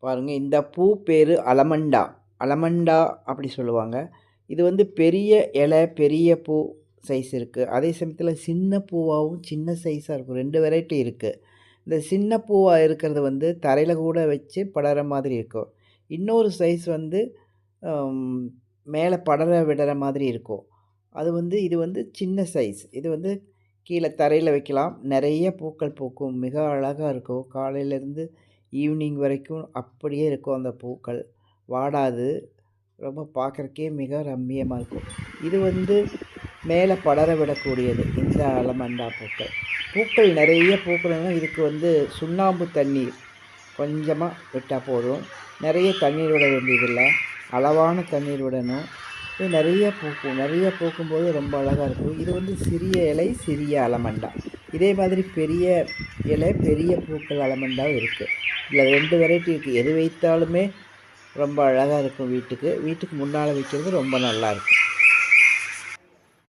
பாருங்கள், இந்த பூ பேர் அலமண்டா. அலமண்டா அப்படி சொல்லுவாங்க. இது வந்து பெரிய இலை, பெரிய பூ சைஸ் இருக்குது. அதே சமயத்தில் சின்ன பூவாகவும் சின்ன சைஸாக இருக்கும். 2 வெரைட்டி இருக்குது. இந்த சின்ன பூவாக இருக்கிறது வந்து தரையில் கூட வச்சு படர மாதிரி இருக்கும். இன்னொரு சைஸ் வந்து மேலே படர விடுற மாதிரி இருக்கும். இது வந்து சின்ன சைஸ். இது வந்து கீழே தரையில் வைக்கலாம். நிறைய பூக்கள் பூக்கும். மிக அழகாக இருக்கும். காலையிலேருந்து ஈவினிங் வரைக்கும் அப்படியே இருக்கும் அந்த பூக்கள். வாடாது. ரொம்ப பார்க்குறக்கே மிக ரம்மியமாக இருக்கும். இது வந்து மேலே படர விடக்கூடியது இந்த அலமண்டா பூக்கள். பூக்கள் நிறைய பூக்கணும்னா இதுக்கு வந்து சுண்ணாம்பு தண்ணீர் கொஞ்சமாக விட்டால் போதும். நிறைய தண்ணீர் விட வேண்டியதில்லை. அளவான தண்ணீர் விடணும். இது நிறைய பூக்கும். நிறைய பூக்கும்போது ரொம்ப அழகாக இருக்கும். இது வந்து சிறிய இலை, சிறிய அலமண்டா. இதே மாதிரி பெரிய இலை, பெரிய பூக்கள் அலமண்டாவும் இருக்குது. இதில் 2 வெரைட்டி இருக்குது. எது வைத்தாலுமே ரொம்ப அழகாக இருக்கும். வீட்டுக்கு முன்னால் வைக்கிறது ரொம்ப நல்லாயிருக்கும்.